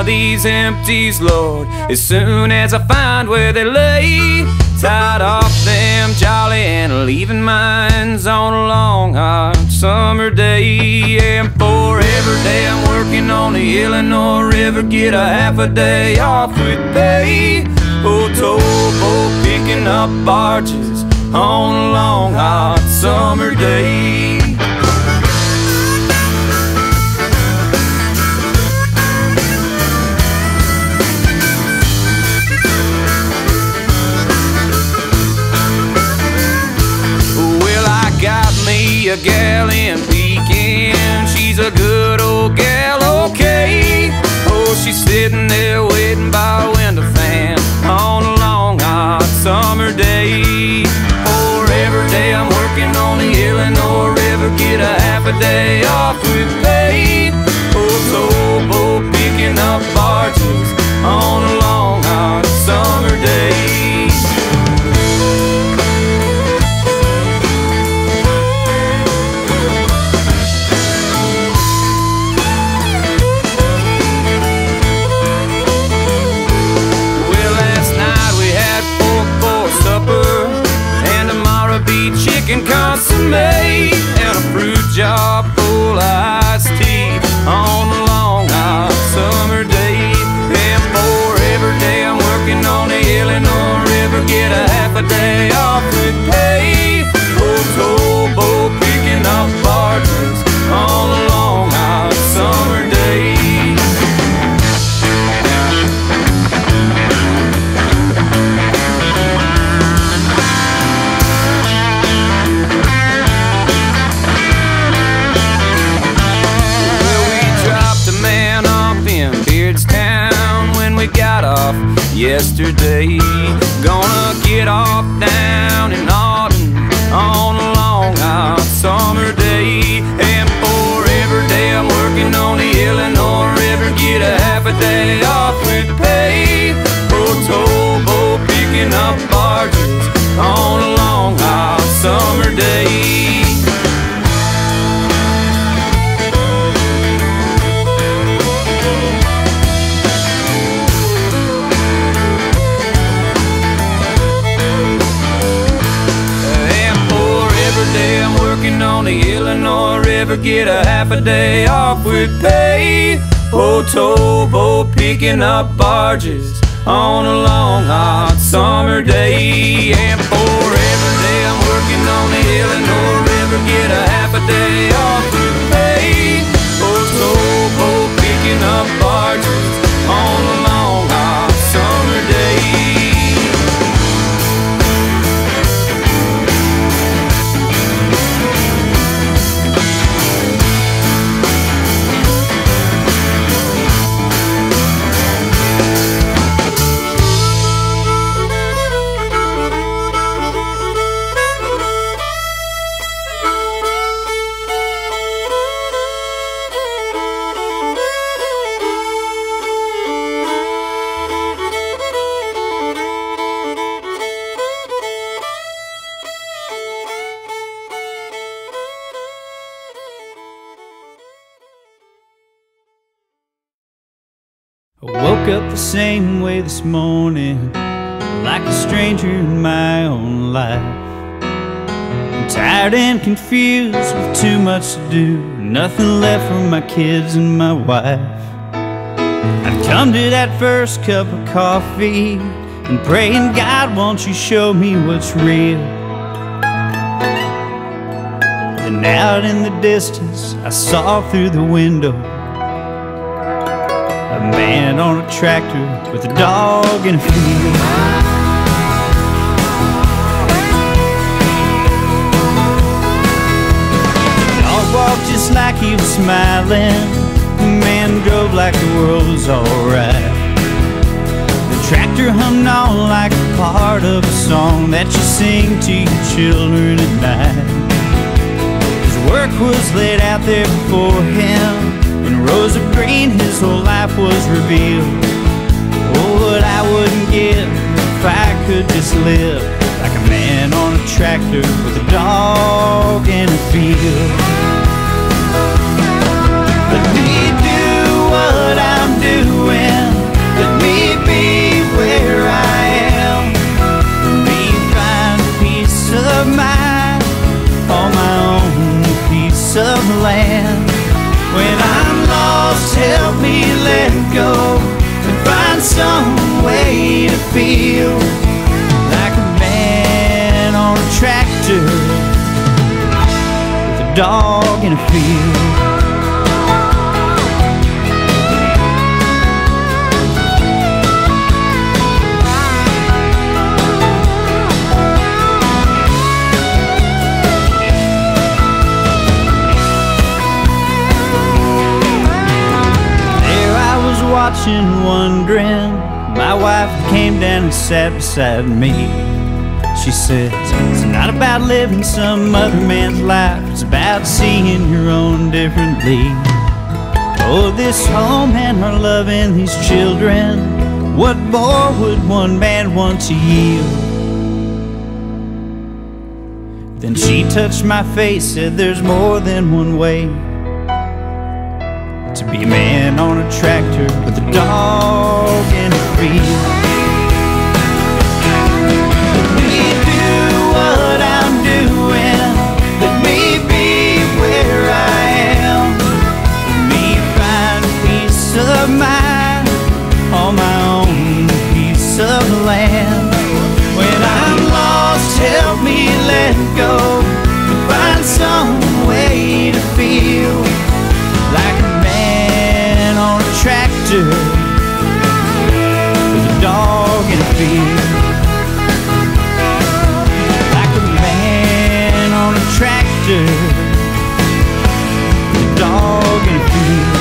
these empties, Lord, as soon as I find where they lay. Tied off them jolly and leaving mines on a long hot summer day. And for every day I'm working on the Illinois River, get a half a day off with pay. Oh, towboat picking up barges on a long hot summer day. A gal in Pekin, she's a good old gal, okay. Oh, she's sitting there waiting by a window fan on a long hot summer day. For every day I'm working on the Illinois River, get a half a day off with pay. Oh, towboat picking up barges on a long hot summer day. Chicken consomme and a fruit jar full of iced tea on a long hot summer day. And for every day I'm working on the Illinois River, get a half a day off with pay. Oh, towboat picking up barges on a long hot summer day. Got off yesterday, gonna get off down in Auden on a long hot summer day. And for every day I'm working on the Illinois River, get a half a day off with pay. Oh, towboat picking up barges on a long hot summer day. I'm working on the Illinois River, get a half a day off with pay. Oh, towboat picking up barges on a long hot summer day. And for every day I'm working on the Illinois River, get a half a day off with pay. Oh, towboat picking up barges on a long hot summer day. I woke up the same way this morning, like a stranger in my own life. I'm tired and confused with too much to do, nothing left for my kids and my wife. I've come to that first cup of coffee and praying, God, won't you show me what's real? Then out in the distance I saw through the window a man on a tractor with a dog in a field. The dog walked just like he was smiling. The man drove like the world was alright. The tractor hummed on like a part of a song that you sing to your children at night. His work was laid out there before him. In rows of green his whole life was revealed. Oh, what I wouldn't give if I could just live like a man on a tractor with a dog in a field. Let me do what I'm doing, some way to feel like a man on a tractor with a dog in a field. Watching, wondering, my wife came down and sat beside me. She says, it's not about living some other man's life, it's about seeing your own differently. Oh, this home and our love and these children, what more would one man want to yield? Then she touched my face, said there's more than one way to be a man on a tractor with a dog in a field. Let me do what I'm doing, let me be where I am, let me find peace of mind on my own piece of land. When I'm lost, help me let go and find some way to feel like a man on a tractor with a dog in a field. Like a man on a tractor with a dog in a field.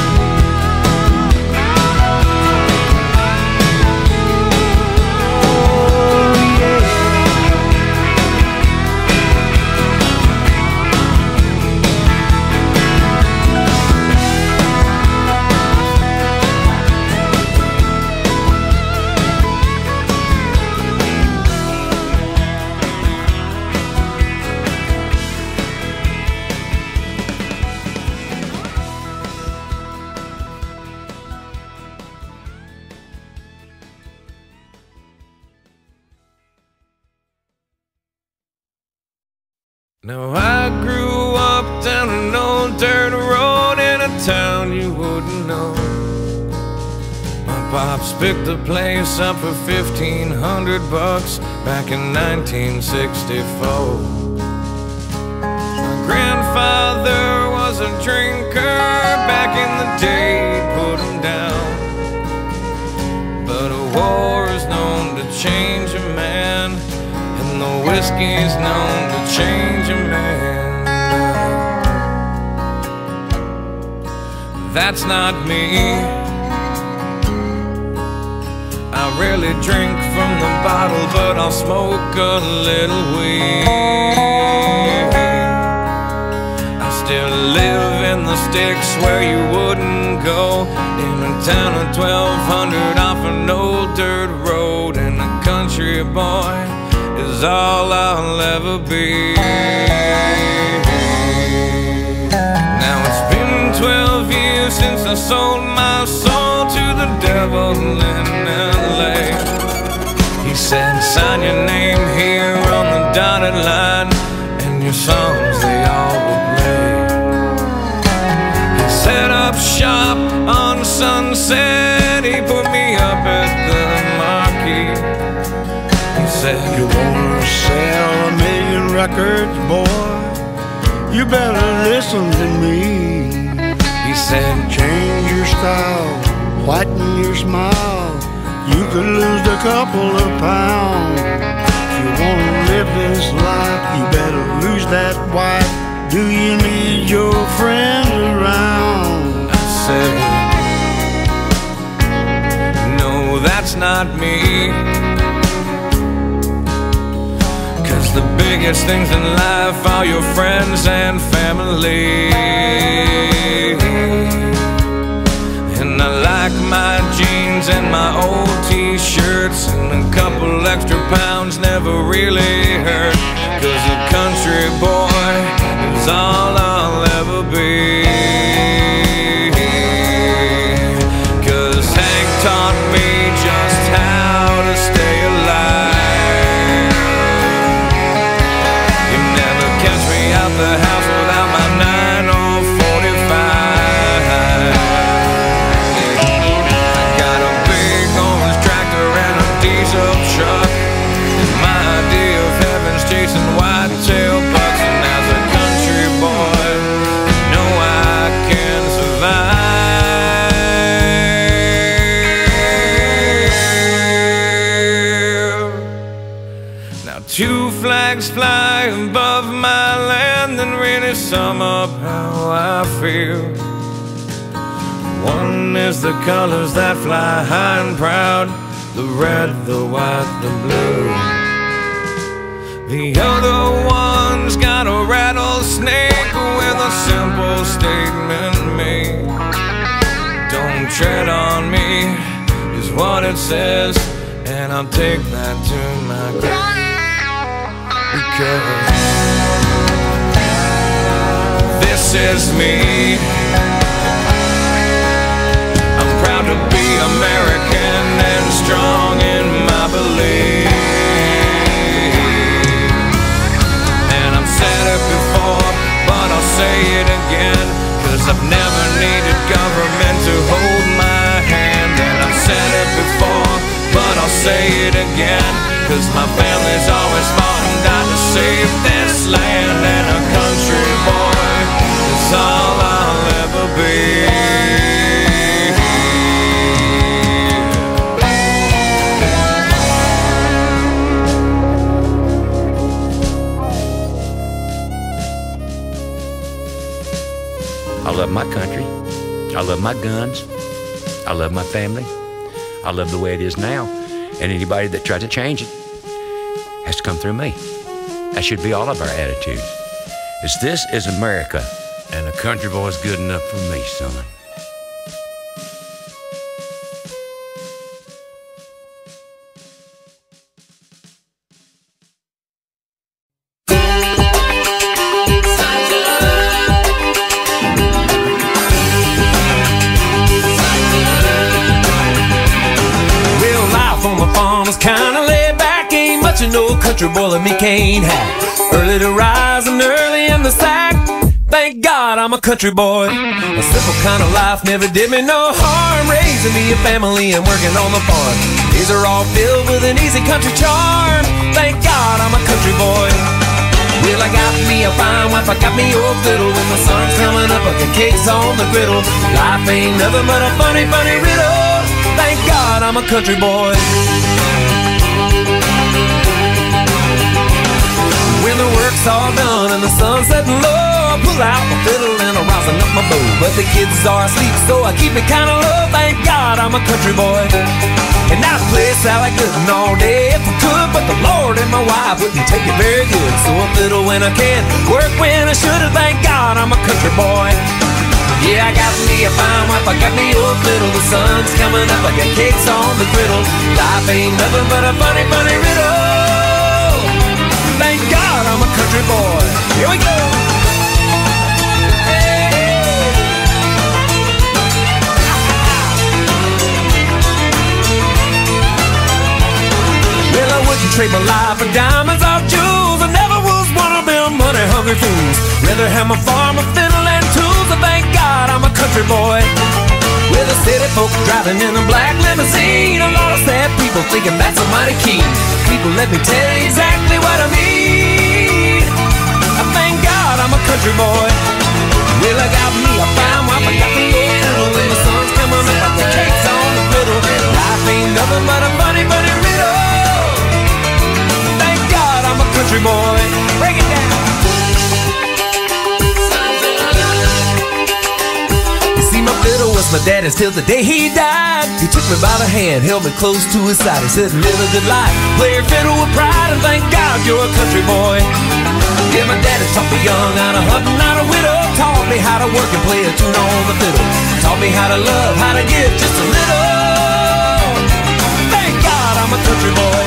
Now I grew up down an old dirt road in a town you wouldn't know. My pops picked the place up for $1,500 back in 1964. My grandfather was a drinker back in the day, put him down. But a war is known to change a man, and the whiskey's known to change a man. That's not me. I rarely drink from the bottle, but I'll smoke a little weed. I still live in the sticks where you wouldn't go, in a town of 1,200 off an old dirt road, and a country boy is all I'll ever be. Now it's been 12 years since I sold my soul to the devil in LA. He said, sign your name here on the dotted line, and your songs, they all will play. He set up shop on Sunset, he put me up at the Marquee. He said, you wanna sell 1,000,000 records, boy? You better listen to me. He said, change your style, whiten your smile. You could lose a couple of pounds. If you wanna live this life, you better lose that wife. Do you need your friends around? I said, no, that's not me. The biggest things in life are your friends and family. And I like my jeans and my old t-shirts, and a couple extra pounds never really hurt, 'cause a country boy is all I'll ever be. 'Cause Hank taught me just how to stay alive. The house without my 9 or 45. I got a big orange two flags fly above my land and really sum up how I feel. One is the colors that fly high and proud, the red, the white, the blue. The other one's got a rattlesnake with a simple statement made. Don't tread on me is what it says, and I'll take that to my grave. Because this is me. I'm proud to be American and strong in my belief. And I've said it before, but I'll say it again, 'cause I've never needed government to hold my hand. And I've said it before, but I'll say it again, 'cause my family's always fought and died to save this land. And a country boy is all I'll ever be. I love my country. I love my guns. I love my family. I love the way it is now. And anybody that tries to change it has to come through me. That should be all of our attitudes. This is America, and a country boy's good enough for me, son. Kinda laid back, ain't much of no country boy like me can't have. Early to rise and early in the sack, thank God I'm a country boy. A simple kind of life never did me no harm, raising me a family and working on the farm. These are all filled with an easy country charm, thank God I'm a country boy. Well, I got me a fine wife, I got me old fiddle. When the sun's coming up, I got cakes on the griddle. Life ain't nothing but a funny, funny riddle, thank God I'm a country boy. When the work's all done and the sun's setting low, I pull out my fiddle and I'm rousing up my bow. But the kids are asleep, so I keep it kinda low, thank God I'm a country boy. And I'd play Sally Gooden all day if I could, but the Lord and my wife wouldn't take it very good. So I fiddle when I can, work when I should, and thank God I'm a country boy. Yeah, I got me a fine wife, I got me old fiddle. The sun's coming up, I got cakes on the griddle. Life ain't nothing but a funny, funny riddle, thank God I'm a country boy. Here we go. Well, I wouldn't trade my life for diamonds or jewels. I never was one of them money-hungry fools. Rather have my farm, a fiddle, and tools. I thank God I'm a country boy. With the city folk driving in a black limousine, a lot of sad people thinking that's a mighty keen. People, let me tell you exactly what I mean. I thank God I'm a country boy. Well, I got me a fine wife, I got me a fiddle. When the sun's coming up, I got cakes on the griddle. Life ain't nothing but a funny, funny riddle, thank God I'm a country boy. Break it down. My fiddle was my daddy's till the day he died. He took me by the hand, held me close to his side. He said, live a good life, play your fiddle with pride, and thank God you're a country boy. Yeah, my daddy taught me young how to hunt and how to whittle. Taught me how to work and play a tune on the fiddle. Taught me how to love, how to give just a little. Thank God I'm a country boy.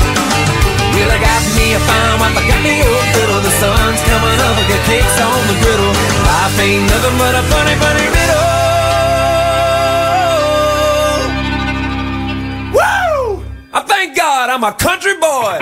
Well, I got me a fine wife, I got me a fiddle. The sun's coming up, I got cakes on the griddle. Life ain't nothing but a funny, funny riddle. I thank God I'm a country boy.